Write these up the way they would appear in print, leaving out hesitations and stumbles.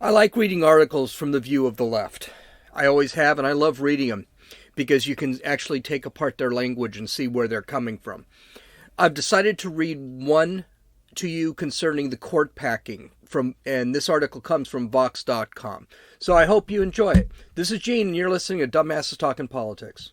I like reading articles from the view of the left. I always have, and I love reading them because you can actually take apart their language and see where they're coming from. I've decided to read one to you concerning the court packing and this article comes from Vox.com. So I hope you enjoy it. This is Gene, and you're listening to Dumbasses Talking Politics.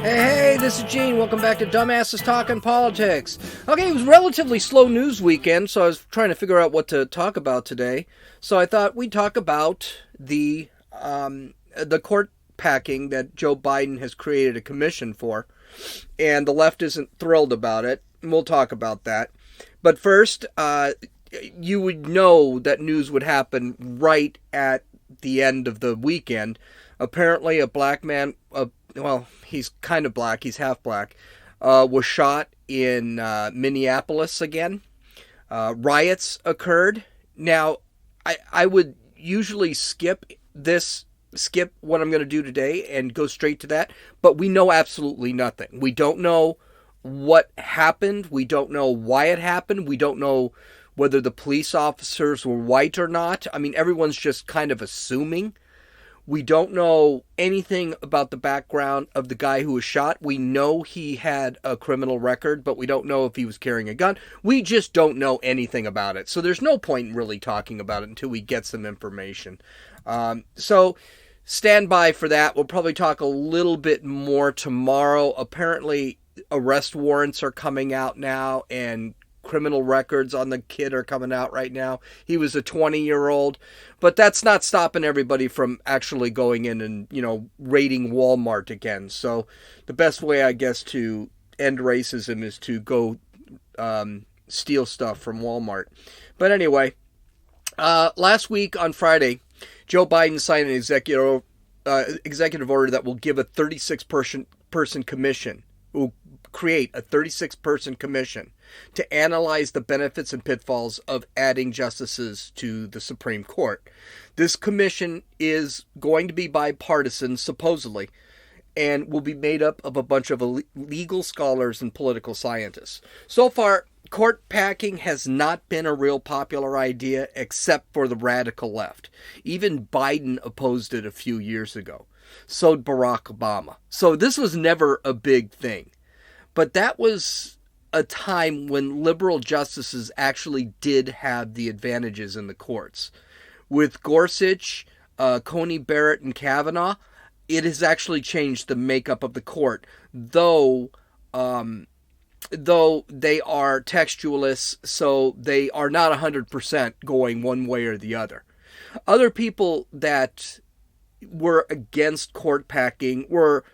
Hey, this is Gene. Welcome back to Dumbasses Talking Politics. Okay, it was a relatively slow news weekend, so I was trying to figure out what to talk about today. So I thought we'd talk about the court packing that Joe Biden has created a commission for, and the left isn't thrilled about it. And we'll talk about that. But first, you would know that news would happen right at the end of the weekend. Apparently, a black man, well, he's kind of black, he's half black, was shot in Minneapolis again. Riots occurred. Now, I would usually skip what I'm going to do today and go straight to that, but we know absolutely nothing. We don't know what happened. We don't know why it happened. We don't know whether the police officers were white or not. I mean, everyone's just kind of assuming. We don't know anything about the background of the guy who was shot. We know he had a criminal record, but we don't know if he was carrying a gun. We just don't know anything about it. So there's no point in really talking about it until we get some information. So stand by for that. We'll probably talk a little bit more tomorrow. Apparently, arrest warrants are coming out now, and criminal records on the kid are coming out right now. He was a 20-year-old, but that's not stopping everybody from actually going in and, raiding Walmart again. So the best way, I guess, to end racism is to go steal stuff from Walmart. But anyway, last week on Friday, Joe Biden signed an executive order that will give a 36-person commission. Will create a 36-person commission to analyze the benefits and pitfalls of adding justices to the Supreme Court. This commission is going to be bipartisan, supposedly, and will be made up of a bunch of legal scholars and political scientists. So far, court packing has not been a real popular idea except for the radical left. Even Biden opposed it a few years ago. So did Barack Obama. So this was never a big thing. But that was a time when liberal justices actually did have the advantages in the courts. With Gorsuch, Coney Barrett, and Kavanaugh, it has actually changed the makeup of the court, though they are textualists, so they are not 100% going one way or the other. Other people that were against court packing were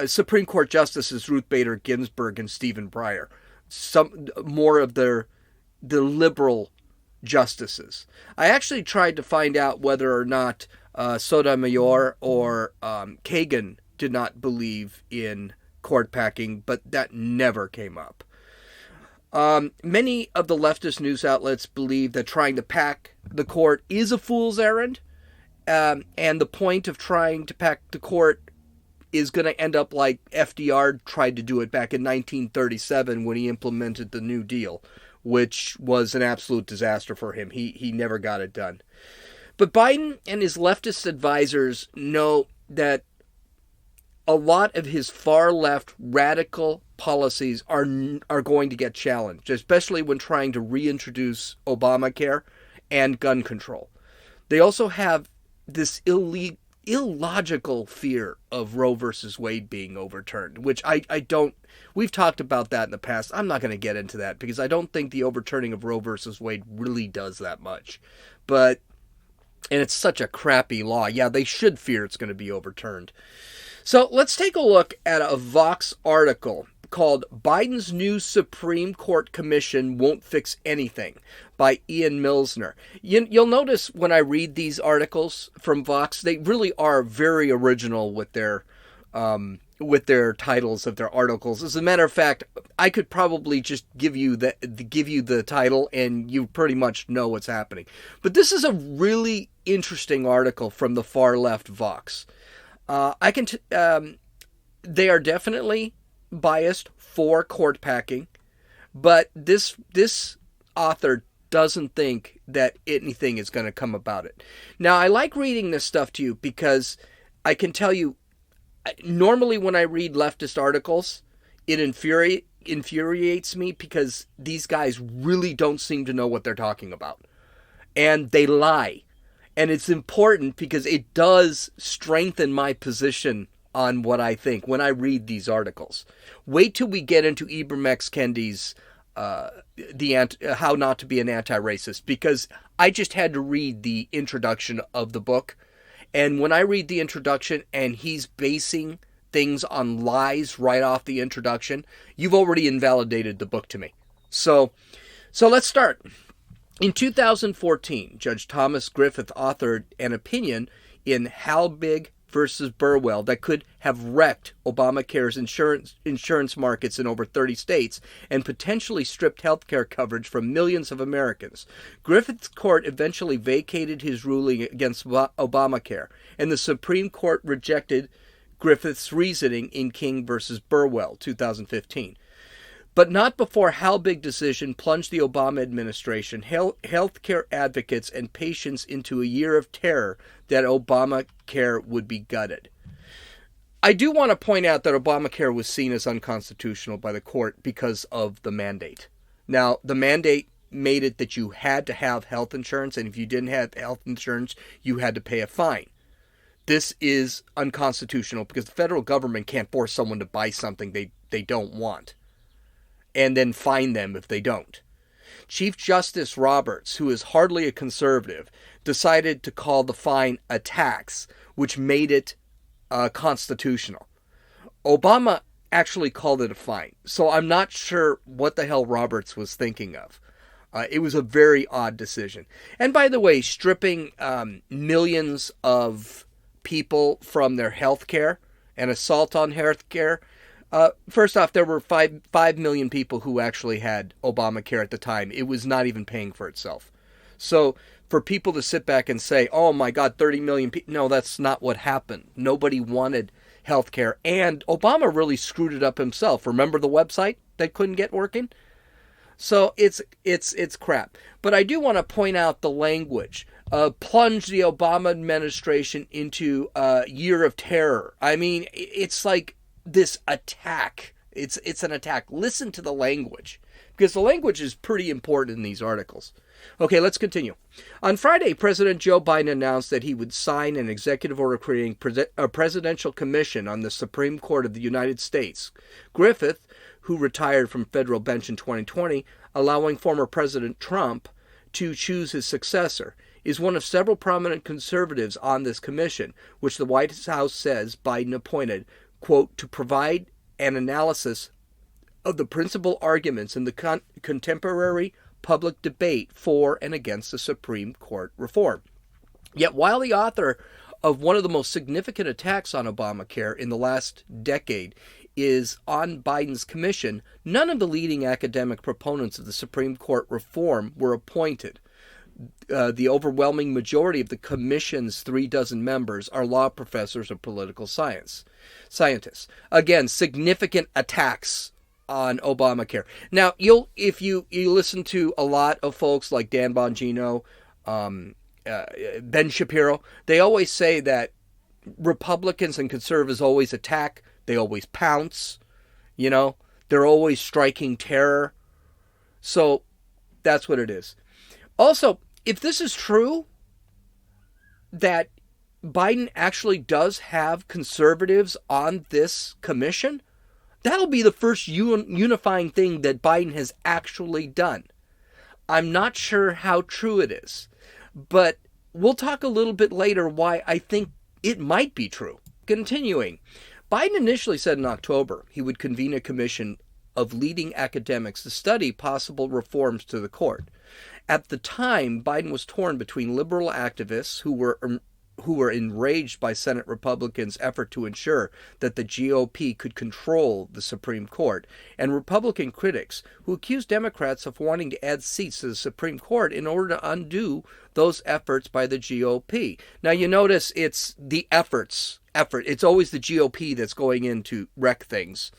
Supreme Court Justices Ruth Bader Ginsburg and Stephen Breyer, some more of the liberal justices. I actually tried to find out whether or not Sotomayor or Kagan did not believe in court packing, but that never came up. Many of the leftist news outlets believe that trying to pack the court is a fool's errand, and the point of trying to pack the court is going to end up like FDR tried to do it back in 1937 when he implemented the New Deal, which was an absolute disaster for him. He never got it done. But Biden and his leftist advisors know that a lot of his far-left radical policies are going to get challenged, especially when trying to reintroduce Obamacare and gun control. They also have this illogical fear of Roe versus Wade being overturned, which I don't, we've talked about that in the past. I'm not going to get into that because I don't think the overturning of Roe versus Wade really does that much. And it's such a crappy law. Yeah, they should fear it's going to be overturned. So let's take a look at a Vox article called Biden's New Supreme Court Commission Won't Fix Anything by Ian Milsner. You'll notice when I read these articles from Vox, they really are very original with their titles of their articles. As a matter of fact, I could probably just give you the title and you pretty much know what's happening. But this is a really interesting article from the far left Vox. They are definitely biased for court packing, but this author doesn't think that anything is going to come about it. Now, I like reading this stuff to you because I can tell you, normally when I read leftist articles, it infuriates me because these guys really don't seem to know what they're talking about. And they lie. And it's important because it does strengthen my position on what I think when I read these articles. Wait till we get into Ibram X. Kendi's How Not to Be an Anti-Racist, because I just had to read the introduction of the book. And when I read the introduction and he's basing things on lies right off the introduction, you've already invalidated the book to me. So let's start. In 2014, Judge Thomas Griffith authored an opinion in Halbig versus Burwell that could have wrecked Obamacare's insurance markets in over 30 states and potentially stripped healthcare coverage from millions of Americans. Griffith's court eventually vacated his ruling against Obamacare, and the Supreme Court rejected Griffith's reasoning in King versus Burwell, 2015. But not before Halbig's decision plunged the Obama administration, healthcare advocates, and patients into a year of terror that Obamacare would be gutted. I do want to point out that Obamacare was seen as unconstitutional by the court because of the mandate. Now, the mandate made it that you had to have health insurance, and if you didn't have health insurance, you had to pay a fine. This is unconstitutional because the federal government can't force someone to buy something they don't want, and then fine them if they don't. Chief Justice Roberts, who is hardly a conservative, decided to call the fine a tax, which made it constitutional. Obama actually called it a fine, so I'm not sure what the hell Roberts was thinking of. It was a very odd decision. And by the way, stripping millions of people from their health care and assault on health care, first off, there were 5 million people who actually had Obamacare at the time. It was not even paying for itself. So for people to sit back and say, oh my God, 30 million people, no, that's not what happened. Nobody wanted health care. And Obama really screwed it up himself. Remember the website that couldn't get working? So it's crap. But I do want to point out the language. Plunge the Obama administration into a year of terror. I mean, it's like this attack. It's an attack. Listen to the language, because the language is pretty important in these articles. Okay, let's continue. On Friday, President Joe Biden announced that he would sign an executive order creating a presidential commission on the Supreme Court of the United States. Griffith, who retired from federal bench in 2020, allowing former President Trump to choose his successor, is one of several prominent conservatives on this commission, which the White House says Biden appointed, quote, to provide an analysis of the principal arguments in the contemporary public debate for and against the Supreme Court reform. Yet while the author of one of the most significant attacks on Obamacare in the last decade is on Biden's commission, none of the leading academic proponents of the Supreme Court reform were appointed. The overwhelming majority of the commission's 36 members are law professors or political scientists. Again, significant attacks on Obamacare. Now, if you listen to a lot of folks like Dan Bongino, Ben Shapiro, they always say that Republicans and conservatives always attack, they always pounce, they're always striking terror. So that's what it is. Also, if this is true, that Biden actually does have conservatives on this commission, that'll be the first unifying thing that Biden has actually done. I'm not sure how true it is, but we'll talk a little bit later why I think it might be true. Continuing, Biden initially said in October he would convene a commission of leading academics to study possible reforms to the court. At the time, Biden was torn between liberal activists who were enraged by Senate Republicans' effort to ensure that the GOP could control the Supreme Court, and Republican critics who accused Democrats of wanting to add seats to the Supreme Court in order to undo those efforts by the GOP. Now, you notice it's the effort. It's always the GOP that's going in to wreck things.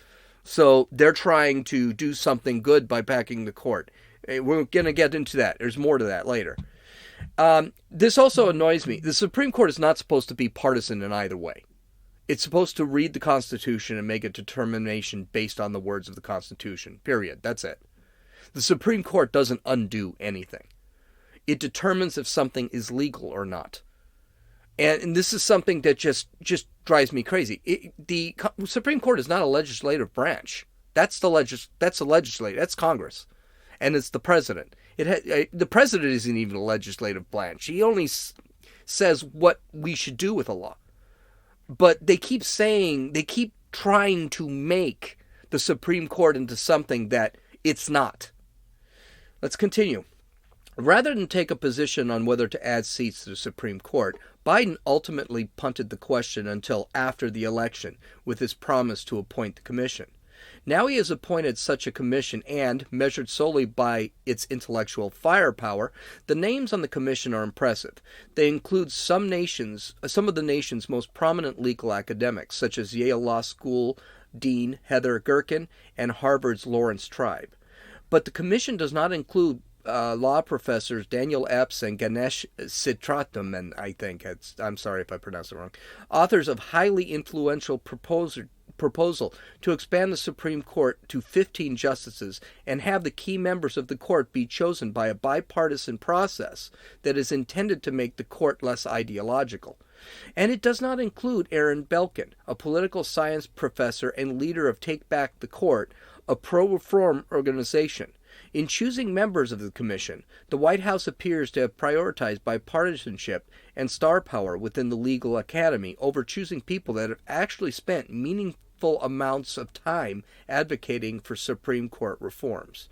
So they're trying to do something good by backing the court. We're going to get into that. There's more to that later. This also annoys me. The Supreme Court is not supposed to be partisan in either way. It's supposed to read the Constitution and make a determination based on the words of the Constitution. Period. That's it. The Supreme Court doesn't undo anything. It determines if something is legal or not. And this is something that just drives me crazy. The Supreme Court is not a legislative branch. That's the legislature. That's Congress. And it's the president. The president isn't even a legislative branch. He only says what we should do with a law. But they keep trying to make the Supreme Court into something that it's not. Let's continue. Rather than take a position on whether to add seats to the Supreme Court, Biden ultimately punted the question until after the election with his promise to appoint the commission. Now he has appointed such a commission and, measured solely by its intellectual firepower, the names on the commission are impressive. They include some of the nation's most prominent legal academics, such as Yale Law School Dean Heather Gerken and Harvard's Lawrence Tribe. But the commission does not include law professors Daniel Epps and Ganesh Sitrathaman, I'm sorry if I pronounced it wrong, authors of highly influential proposal to expand the Supreme Court to 15 justices and have the key members of the court be chosen by a bipartisan process that is intended to make the court less ideological. And it does not include Aaron Belkin, a political science professor and leader of Take Back the Court, a pro-reform organization. In choosing members of the commission, the White House appears to have prioritized bipartisanship and star power within the legal academy over choosing people that have actually spent meaningful amounts of time advocating for Supreme Court reforms.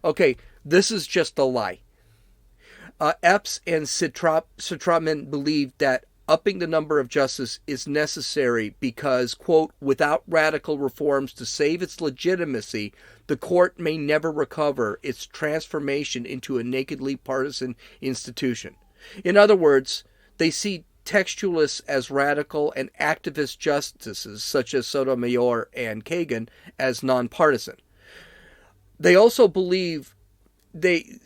Okay, this is just a lie. Epps and Sitrathaman believe that upping the number of justices is necessary because, quote, without radical reforms to save its legitimacy, the court may never recover its transformation into a nakedly partisan institution. In other words, they see textualists as radical and activist justices, such as Sotomayor and Kagan, as nonpartisan. They also believe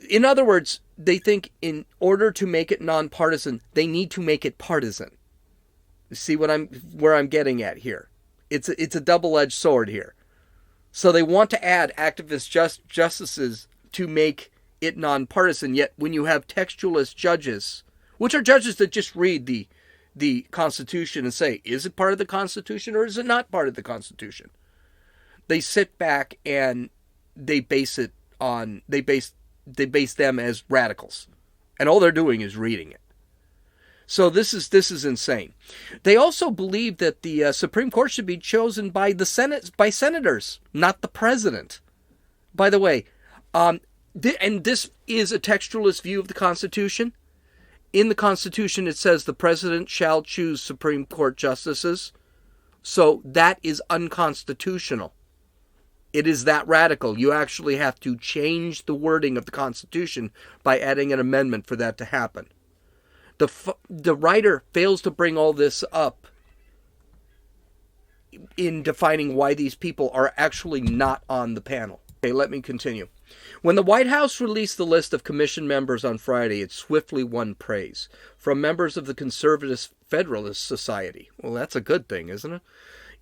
in other words, they think in order to make it nonpartisan, they need to make it partisan. See where I'm getting at here? It's a double-edged sword here. So they want to add activist justices to make it nonpartisan, yet when you have textualist judges, which are judges that just read the Constitution and say, is it part of the Constitution or is it not part of the Constitution? They sit back and they base them as radicals, and all they're doing is reading it. So this is insane. They also believe that the Supreme Court should be chosen by the Senate, by senators, not the president. By the way, and this is a textualist view of the Constitution. In the Constitution, it says the president shall choose Supreme Court justices. So that is unconstitutional. It is that radical. You actually have to change the wording of the Constitution by adding an amendment for that to happen. The writer fails to bring all this up in defining why these people are actually not on the panel. Okay, let me continue. When the White House released the list of commission members on Friday, it swiftly won praise from members of the Conservative Federalist Society. Well, that's a good thing, isn't it?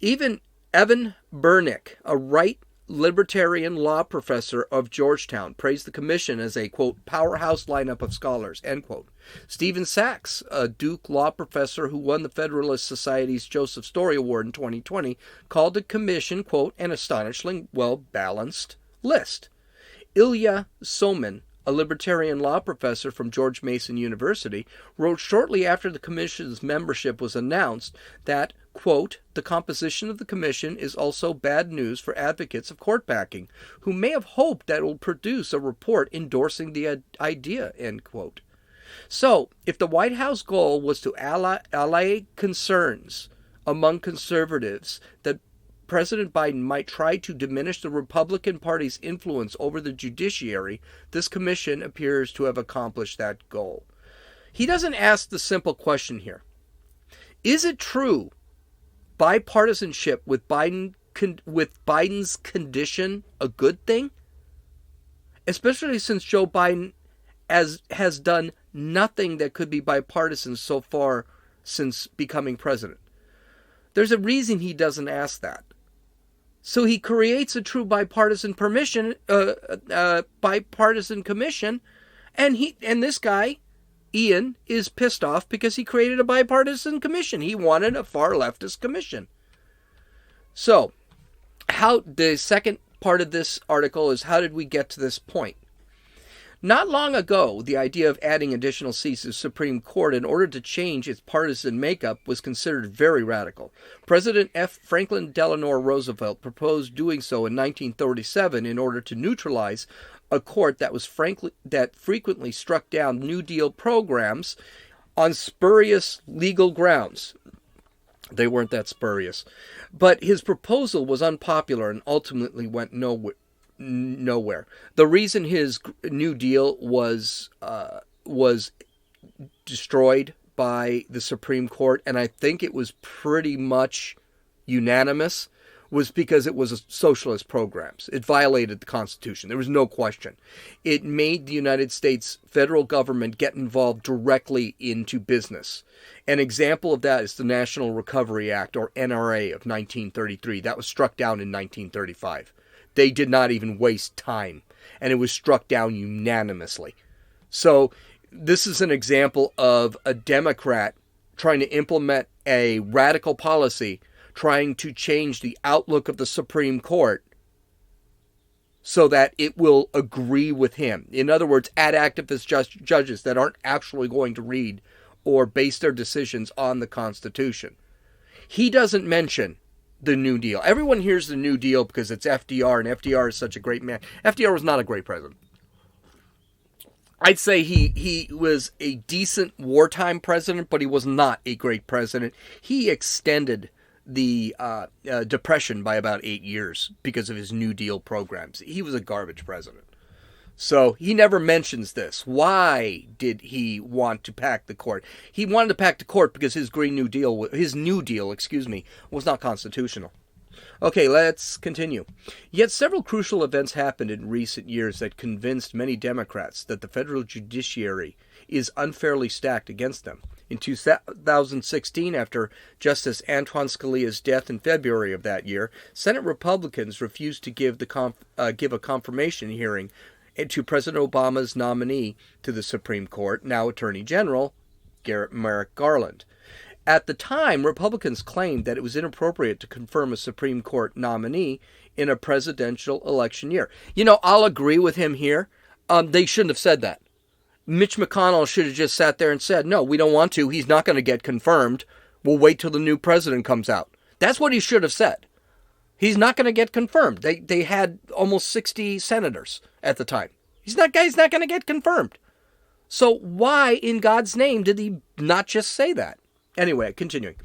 Even Evan Bernick, a right libertarian law professor of Georgetown, praised the commission as a, quote, powerhouse lineup of scholars, end quote. Stephen Sachs, a Duke law professor who won the Federalist Society's Joseph Story Award in 2020, called the commission, quote, an astonishingly well-balanced list. Ilya Somin, a libertarian law professor from George Mason University, wrote shortly after the commission's membership was announced that, quote, the composition of the commission is also bad news for advocates of court packing, who may have hoped that it will produce a report endorsing the idea, end quote. So, if the White House goal was to allay concerns among conservatives that President Biden might try to diminish the Republican Party's influence over the judiciary, this commission appears to have accomplished that goal. He doesn't ask the simple question here. Is it true bipartisanship with Biden's condition a good thing? especially since Joe Biden has done nothing that could be bipartisan so far since becoming president. There's a reason he doesn't ask that. So he creates a true bipartisan bipartisan commission, and this guy, Ian, is pissed off because he created a bipartisan commission. He wanted a far leftist commission. So, the second part of this article is, how did we get to this point? Not long ago, the idea of adding additional seats to the Supreme Court in order to change its partisan makeup was considered very radical. President Franklin Delano Roosevelt proposed doing so in 1937 in order to neutralize a court that frequently struck down New Deal programs on spurious legal grounds. They weren't that spurious. But his proposal was unpopular and ultimately went nowhere. The reason his New Deal was destroyed by the Supreme Court, and I think it was pretty much unanimous, was because it was socialist programs. It violated the Constitution. There was no question. It made the United States federal government get involved directly into business. An example of that is the National Recovery Act, or NRA, of 1933. That was struck down in 1935. They did not even waste time, and it was struck down unanimously. So this is an example of a Democrat trying to implement a radical policy, trying to change the outlook of the Supreme Court so that it will agree with him. In other words, add activist judges that aren't actually going to read or base their decisions on the Constitution. He doesn't mention the New Deal. Everyone hears the New Deal because it's FDR, and FDR is such a great man. FDR was not a great president. I'd say he was a decent wartime president, but he was not a great president. He extended the Depression by about 8 years because of his New Deal programs. He was a garbage president. So he never mentions this. Why did he want to pack the court? He wanted to pack the court because his New Deal, was not constitutional. Okay, let's continue. Yet several crucial events happened in recent years that convinced many Democrats that the federal judiciary is unfairly stacked against them. In 2016, after Justice Antonin Scalia's death in February of that year, Senate Republicans refused to give a confirmation hearing to President Obama's nominee to the Supreme Court, now Attorney General Merrick Garland. At the time, Republicans claimed that it was inappropriate to confirm a Supreme Court nominee in a presidential election year. I'll agree with him here. They shouldn't have said that. Mitch McConnell should have just sat there and said, no, we don't want to. He's not going to get confirmed. We'll wait till the new president comes out. That's what he should have said. He's not going to get confirmed. They had almost 60 senators at the time. He's not going to get confirmed. So why in God's name did he not just say that? Anyway, continuing.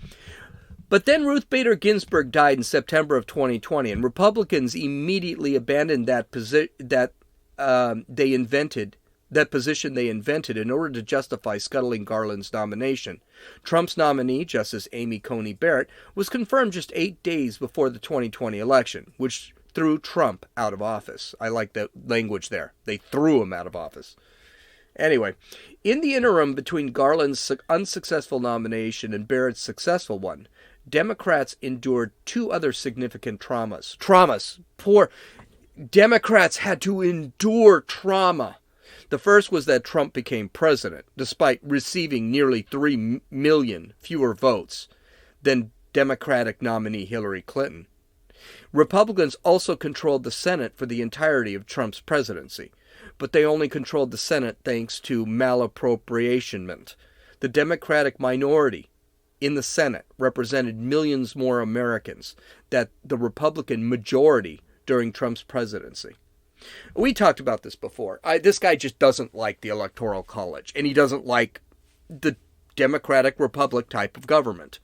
But then Ruth Bader Ginsburg died in September of 2020, and Republicans immediately abandoned that position they invented in order to justify scuttling Garland's nomination. Trump's nominee, Justice Amy Coney Barrett, was confirmed just 8 days before the 2020 election, which threw Trump out of office. I like the language there. They threw him out of office. Anyway, in the interim between Garland's unsuccessful nomination and Barrett's successful one, Democrats endured two other significant traumas. Poor Democrats had to endure trauma. The first was that Trump became president, despite receiving nearly 3 million fewer votes than Democratic nominee Hillary Clinton. Republicans also controlled the Senate for the entirety of Trump's presidency, but they only controlled the Senate thanks to malappropriationment. The Democratic minority in the Senate represented millions more Americans than the Republican majority during Trump's presidency. We talked about this before. This guy just doesn't like the Electoral College, and he doesn't like the Democratic Republic type of government.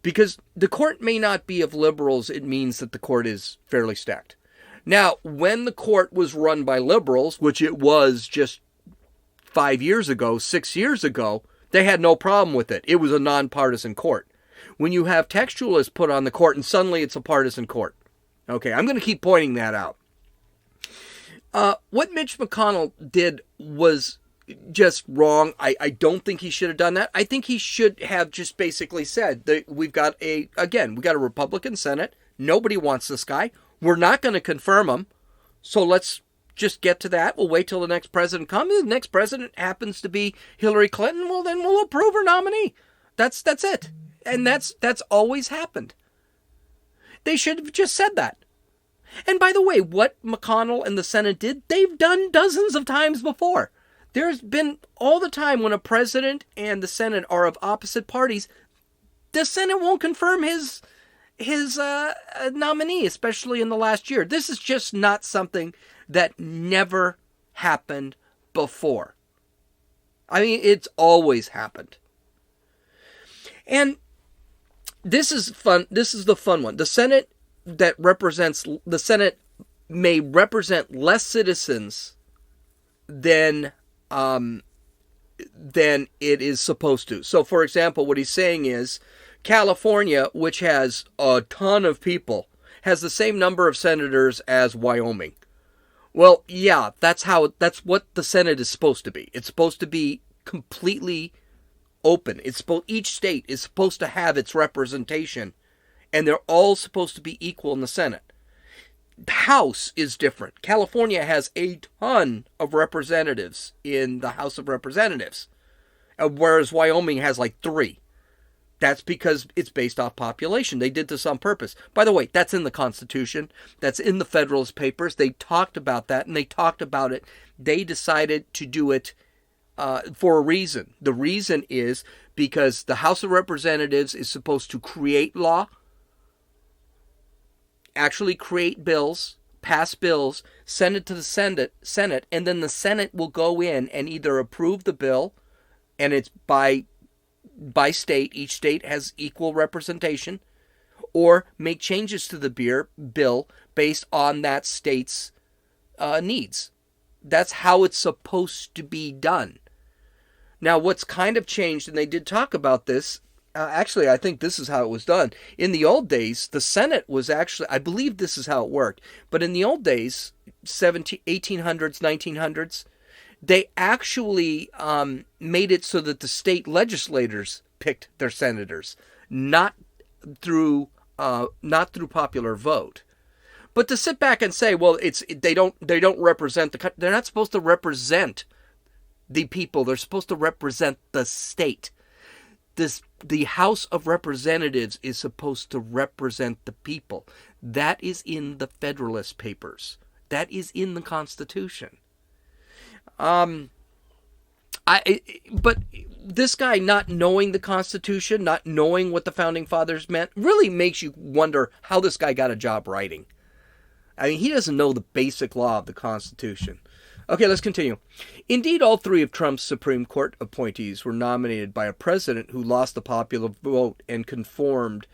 Because the court may not be of liberals, it means that the court is fairly stacked. Now, when the court was run by liberals, which it was just 6 years ago, they had no problem with it. It was a nonpartisan court. When you have textualists put on the court, and suddenly it's a partisan court. Okay, I'm going to keep pointing that out. What Mitch McConnell did was just wrong. I don't think he should have done that. I think he should have just basically said that we got a Republican Senate. Nobody wants this guy. We're not going to confirm him. So let's just get to that. We'll wait till the next president comes. If the next president happens to be Hillary Clinton, well, then we'll approve her nominee. That's it. And that's always happened. They should have just said that. And by the way, what McConnell and the Senate did, they've done dozens of times before. There's been all the time when a president and the Senate are of opposite parties, the Senate won't confirm his nominee, especially in the last year. This is just not something that never happened before. I mean, it's always happened. And this is fun. This is the fun one. The Senate may represent less citizens than it is supposed to. So, for example, what he's saying is California, which has a ton of people, has the same number of senators as Wyoming. Well, yeah, that's what the Senate is supposed to be. It's supposed to be completely open. Each state is supposed to have its representation, and they're all supposed to be equal in the Senate. The House is different. California has a ton of representatives in the House of Representatives, whereas Wyoming has like 3. That's because it's based off population. They did this on purpose. By the way, that's in the Constitution. That's in the Federalist Papers. They talked about that, and they talked about it. They decided to do it for a reason. The reason is because the House of Representatives is supposed to create law, actually create bills, pass bills, send it to the Senate, and then the Senate will go in and either approve the bill, and it's by state, each state has equal representation, or make changes to the bill based on that state's needs. That's how it's supposed to be done. Now, what's kind of changed, and they did talk about this, actually, I think this is how it was done. In the old days, the Senate was actually, I believe this is how it worked, but in the old days, 1800s, 1900s, they actually made it so that the state legislators picked their senators, not through popular vote. But to sit back and say, well, they don't represent the country. They're not supposed to represent the people. They're supposed to represent the state. The House of Representatives is supposed to represent the people. That is in the Federalist Papers. That is in the Constitution. But this guy not knowing the Constitution, not knowing what the Founding Fathers meant, really makes you wonder how this guy got a job writing. I mean, he doesn't know the basic law of the Constitution. Okay, let's continue. Indeed, all 3 of Trump's Supreme Court appointees were nominated by a president who lost the popular vote and confirmed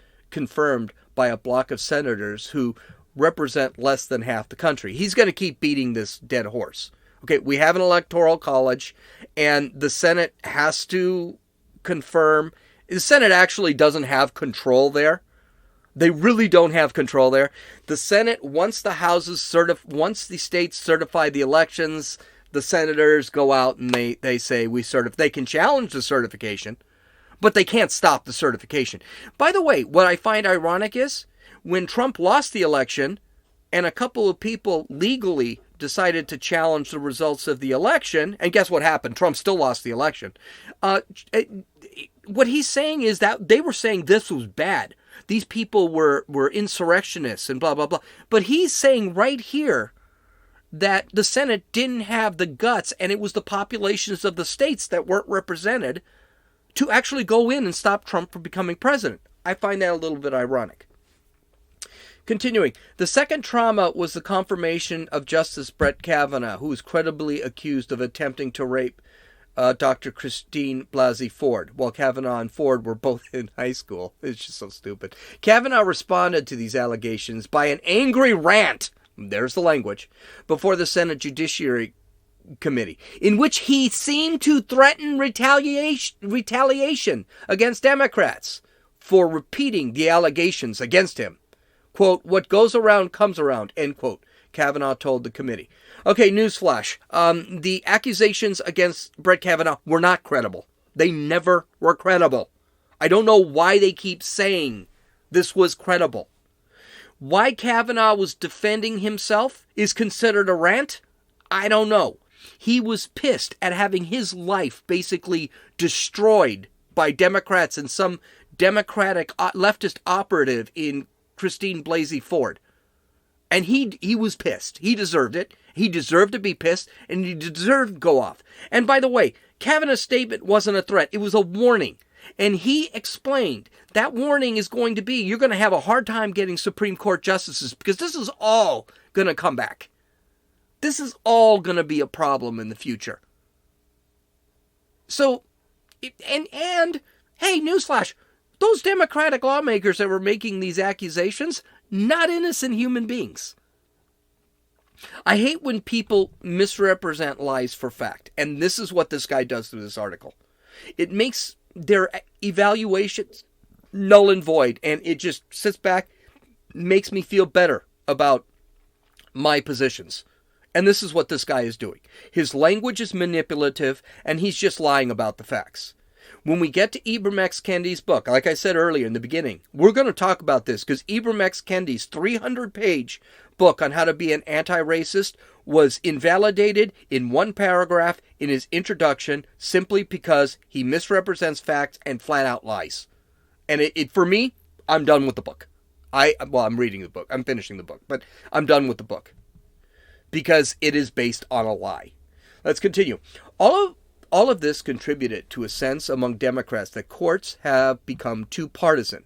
by a block of senators who represent less than half the country. He's going to keep beating this dead horse. Okay, we have an electoral college, and the Senate has to confirm. The Senate actually doesn't have control there. They really don't have control there. The Senate, once the states certify the elections, the senators go out and they say they can challenge the certification, but they can't stop the certification. By the way, what I find ironic is when Trump lost the election and a couple of people legally decided to challenge the results of the election, and guess what happened? Trump still lost the election. What he's saying is that they were saying this was bad. These people were insurrectionists and blah, blah, blah. But he's saying right here that the Senate didn't have the guts, and it was the populations of the states that weren't represented to actually go in and stop Trump from becoming president. I find that a little bit ironic. Continuing, the second trauma was the confirmation of Justice Brett Kavanaugh, who was credibly accused of attempting to rape Dr. Christine Blasey Ford, while Kavanaugh and Ford were both in high school. It's just so stupid. Kavanaugh responded to these allegations by an angry rant, there's the language, before the Senate Judiciary Committee, in which he seemed to threaten retaliation against Democrats for repeating the allegations against him. Quote, "What goes around comes around," end quote. Kavanaugh told the committee. Okay, newsflash. The accusations against Brett Kavanaugh were not credible. They never were credible. I don't know why they keep saying this was credible. Why Kavanaugh was defending himself is considered a rant? I don't know. He was pissed at having his life basically destroyed by Democrats and some Democratic leftist operative in Christine Blasey Ford. And he was pissed. He deserved it. He deserved to be pissed, and he deserved to go off. And by the way, Kavanaugh's statement wasn't a threat. It was a warning. And he explained that warning is going to be, you're going to have a hard time getting Supreme Court justices because this is all going to come back. This is all going to be a problem in the future. So, and hey, newsflash, those Democratic lawmakers that were making these accusations, not innocent human beings. I hate when people misrepresent lies for fact, and this is what this guy does through this article. It makes their evaluations null and void, and it just sits back, makes me feel better about my positions. And this is what this guy is doing. His language is manipulative, and he's just lying about the facts. When we get to Ibram X. Kendi's book, like I said earlier in the beginning, we're going to talk about this because Ibram X. Kendi's 300-page book on how to be an anti-racist was invalidated in one paragraph in his introduction simply because he misrepresents facts and flat-out lies. And for me, I'm done with the book. I'm reading the book. I'm finishing the book, but I'm done with the book because it is based on a lie. Let's continue. All of this contributed to a sense among Democrats that courts have become too partisan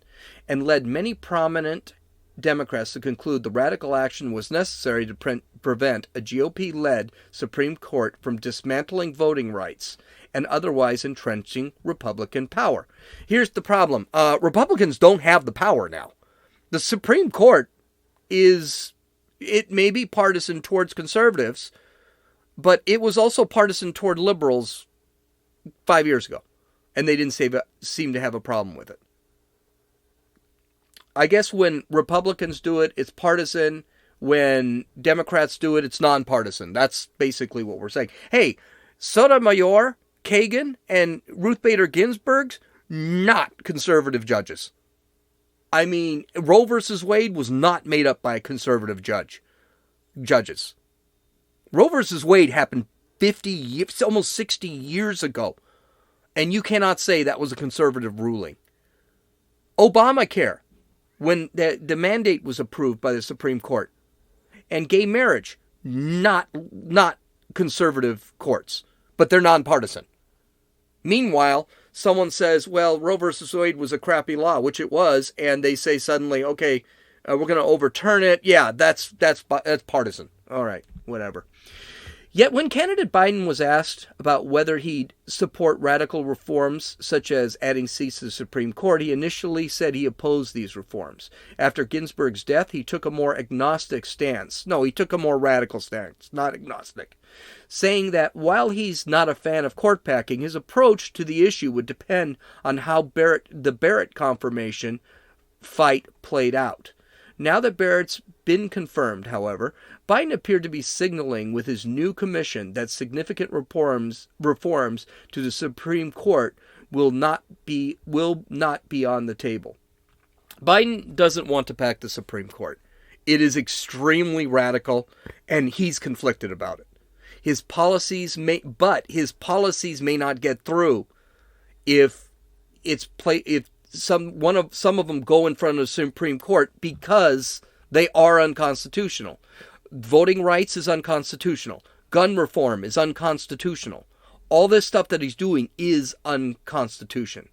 and led many prominent Democrats to conclude the radical action was necessary to prevent a GOP-led Supreme Court from dismantling voting rights and otherwise entrenching Republican power. Here's the problem. Republicans don't have the power now. The Supreme Court it may be partisan towards conservatives, but it was also partisan toward liberals 5 years ago, and they didn't seem to have a problem with it. I guess when Republicans do it, it's partisan. When Democrats do it, it's nonpartisan. That's basically what we're saying. Hey, Sotomayor, Kagan, and Ruth Bader Ginsburg, not conservative judges. I mean, Roe versus Wade was not made up by conservative judges. Roe versus Wade happened 50 years, almost 60 years ago. And you cannot say that was a conservative ruling. Obamacare, when the mandate was approved by the Supreme Court. And gay marriage, not conservative courts, but they're nonpartisan. Meanwhile, someone says, well, Roe versus Wade was a crappy law, which it was, and they say suddenly, okay, we're going to overturn it. Yeah, that's partisan. All right, whatever. Yet when candidate Biden was asked about whether he'd support radical reforms, such as adding seats to the Supreme Court, he initially said he opposed these reforms. After Ginsburg's death, he took a more agnostic stance. No, he took a more radical stance, not agnostic, saying that while he's not a fan of court packing, his approach to the issue would depend on how the Barrett confirmation fight played out. Now that Barrett's been confirmed, however, Biden appeared to be signaling with his new commission that significant reforms to the Supreme Court will not be on the table. Biden doesn't want to pack the Supreme Court. It is extremely radical, and he's conflicted about it. His policies may not get through if some of them go in front of the Supreme Court because they are unconstitutional. Voting rights is unconstitutional. Gun reform is unconstitutional. All this stuff that he's doing is unconstitutional.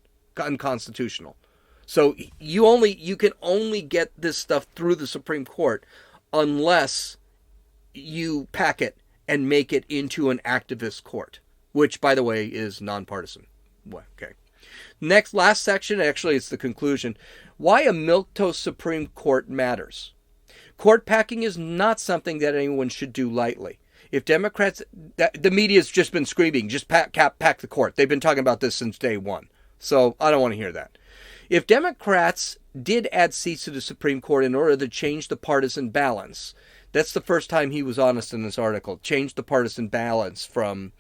So you can only get this stuff through the Supreme Court unless you pack it and make it into an activist court, which, by the way, is nonpartisan. Okay. Last section, actually, it's the conclusion. Why a milquetoast Supreme Court matters. Court packing is not something that anyone should do lightly. If Democrats, the media's just been screaming, just pack the court. They've been talking about this since day one. So I don't want to hear that. If Democrats did add seats to the Supreme Court in order to change the partisan balance, That's the first time he was honest in this article. Changed the partisan balance from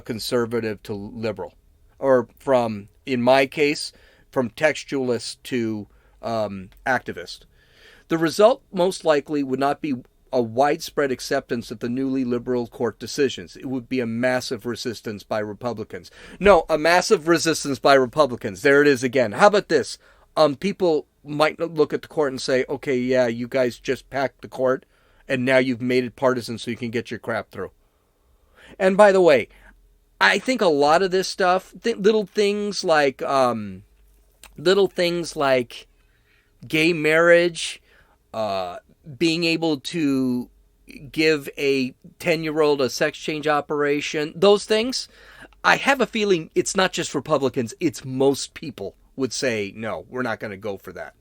conservative to liberal. Or from, in my case, from textualist to activist. The result most likely would not be a widespread acceptance of the newly liberal court decisions. It would be a massive resistance by Republicans. No, a massive resistance by Republicans. There it is again. How about this? People might look at the court and say, okay, yeah, you guys just packed the court, and now you've made it partisan so you can get your crap through. And by the way, I think a lot of this stuff, little things like gay marriage, being able to give a 10-year-old a sex change operation, those things, I have a feeling it's not just Republicans, it's most people would say, no, we're not going to go for that.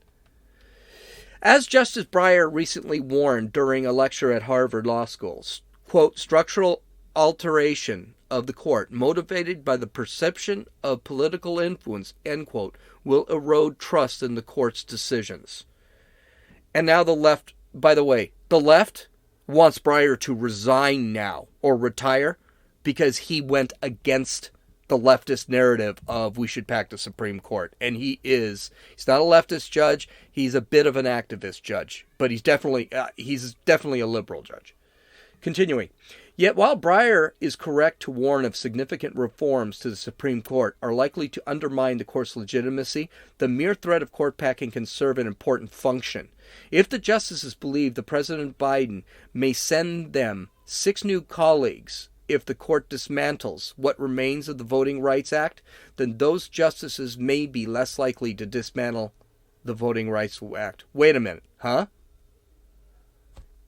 As Justice Breyer recently warned during a lecture at Harvard Law School, quote, structural alteration of the court, motivated by the perception of political influence, end quote, will erode trust in the court's decisions. And now the left, by the way, the left wants Breyer to resign now or retire because he went against the leftist narrative of we should pack the Supreme Court. And he's not a leftist judge. He's a bit of an activist judge, but he's definitely a liberal judge. Continuing. Yet while Breyer is correct to warn of significant reforms to the Supreme Court are likely to undermine the court's legitimacy, the mere threat of court packing can serve an important function. If the justices believe that President Biden may send them 6 new colleagues if the court dismantles what remains of the Voting Rights Act, then those justices may be less likely to dismantle the Voting Rights Act. Wait a minute, huh?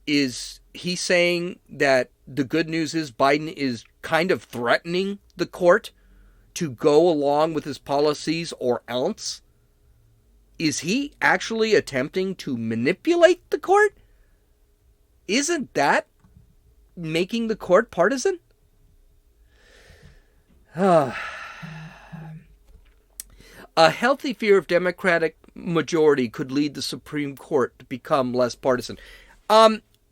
Is he saying that the good news is Biden is kind of threatening the court to go along with his policies or else? Is he actually attempting to manipulate the court? Isn't that making the court partisan? A healthy fear of Democratic majority could lead the Supreme Court to become less partisan.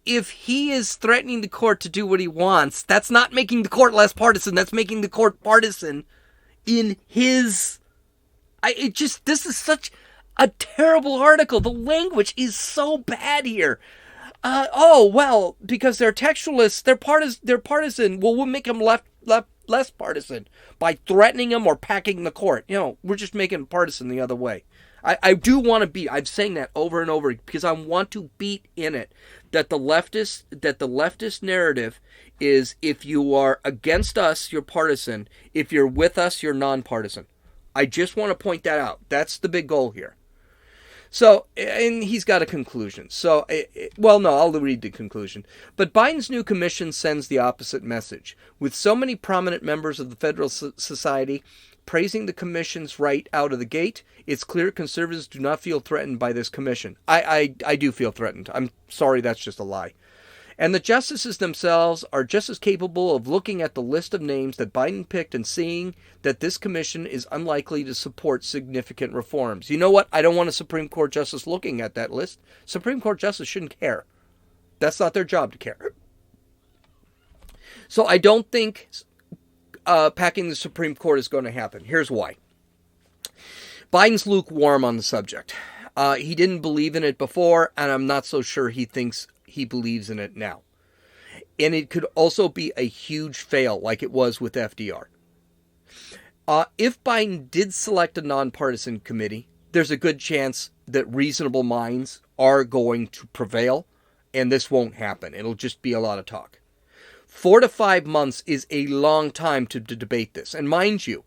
If he is threatening the court to do what he wants, that's not making the court less partisan. That's making the court partisan in his... This is such a terrible article. The language is so bad here. Because they're textualists, they're partisan. Well, we'll make them less partisan by threatening them or packing the court. We're just making them partisan the other way. I do want to beat. I'm saying that over and over because I want to beat in it that the leftist narrative is if you are against us, you're partisan. If you're with us, you're nonpartisan. I just want to point that out. That's the big goal here. So, and he's got a conclusion. So, I'll read the conclusion. But Biden's new commission sends the opposite message. With so many prominent members of the Federal Society praising the commission's right out of the gate, it's clear conservatives do not feel threatened by this commission. I do feel threatened. I'm sorry, that's just a lie. And the justices themselves are just as capable of looking at the list of names that Biden picked and seeing that this commission is unlikely to support significant reforms. You know what? I don't want a Supreme Court justice looking at that list. Supreme Court justice shouldn't care. That's not their job to care. So I don't think packing the Supreme Court is going to happen. Here's why. Biden's lukewarm on the subject. He didn't believe in it before, and I'm not so sure he thinks he believes in it now. And it could also be a huge fail like it was with FDR. If Biden did select a nonpartisan committee, there's a good chance that reasonable minds are going to prevail, and this won't happen. It'll just be a lot of talk. 4 to 5 months is a long time to debate this. And mind you,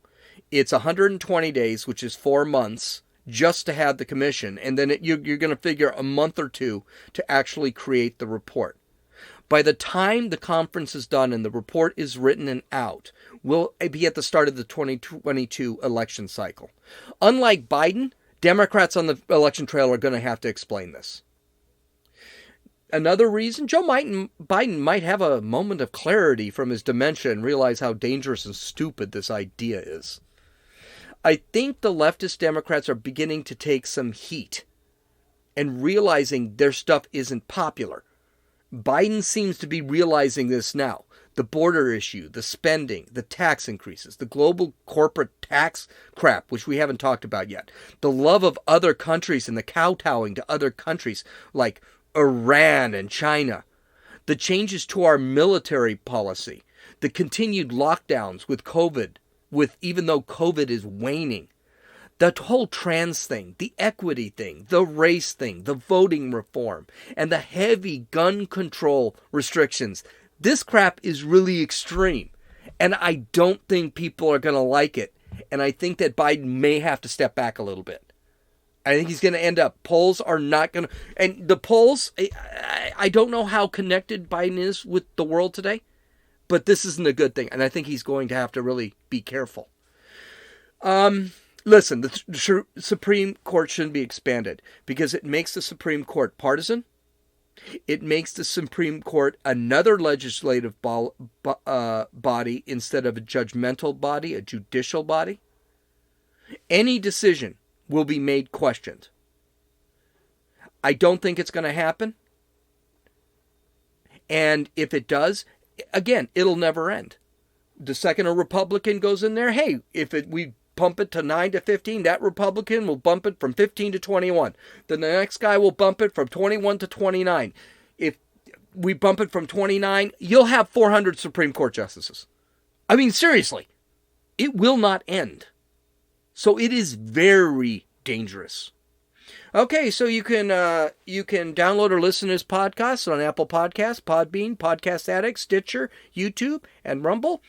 it's 120 days, which is 4 months, just to have the commission, and then you're going to figure a month or two to actually create the report. By the time the conference is done and the report is written and out, we'll be at the start of the 2022 election cycle. Unlike Biden, Democrats on the election trail are going to have to explain this. Another reason, Joe Biden might have a moment of clarity from his dementia and realize how dangerous and stupid this idea is. I think the leftist Democrats are beginning to take some heat and realizing their stuff isn't popular. Biden seems to be realizing this now. The border issue, the spending, the tax increases, the global corporate tax crap, which we haven't talked about yet, the love of other countries and the kowtowing to other countries like Iran and China, the changes to our military policy, the continued lockdowns with COVID, even though COVID is waning, the whole trans thing, the equity thing, the race thing, the voting reform, and the heavy gun control restrictions. This crap is really extreme, and I don't think people are going to like it, and I think that Biden may have to step back a little bit. I think he's going to end up, polls are not going to, and the polls, I don't know how connected Biden is with the world today, but this isn't a good thing, and I think he's going to have to really be careful. Listen, the Supreme Court shouldn't be expanded because it makes the Supreme Court partisan. It makes the Supreme Court another legislative body instead of a judgmental body, a judicial body. Any decision will be made questioned. I don't think it's going to happen. And if it does, again, it'll never end. The second a Republican goes in there, hey, we bump it to 9 to 15, that Republican will bump it from 15 to 21. Then the next guy will bump it from 21 to 29. If we bump it from 29, you'll have 400 Supreme Court justices. I mean, seriously, it will not end. So it is very dangerous. Okay, so you can download or listen to this podcast on Apple Podcasts, Podbean, Podcast Addict, Stitcher, YouTube, and Rumble.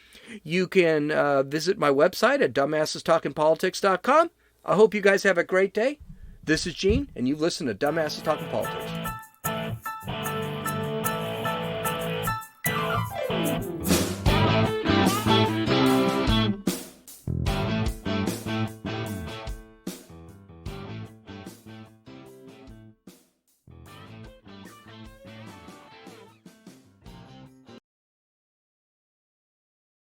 You can visit my website at dumbassestalkingpolitics.com. I hope you guys have a great day. This is Gene, and you've listened to Dumbasses Talking Politics.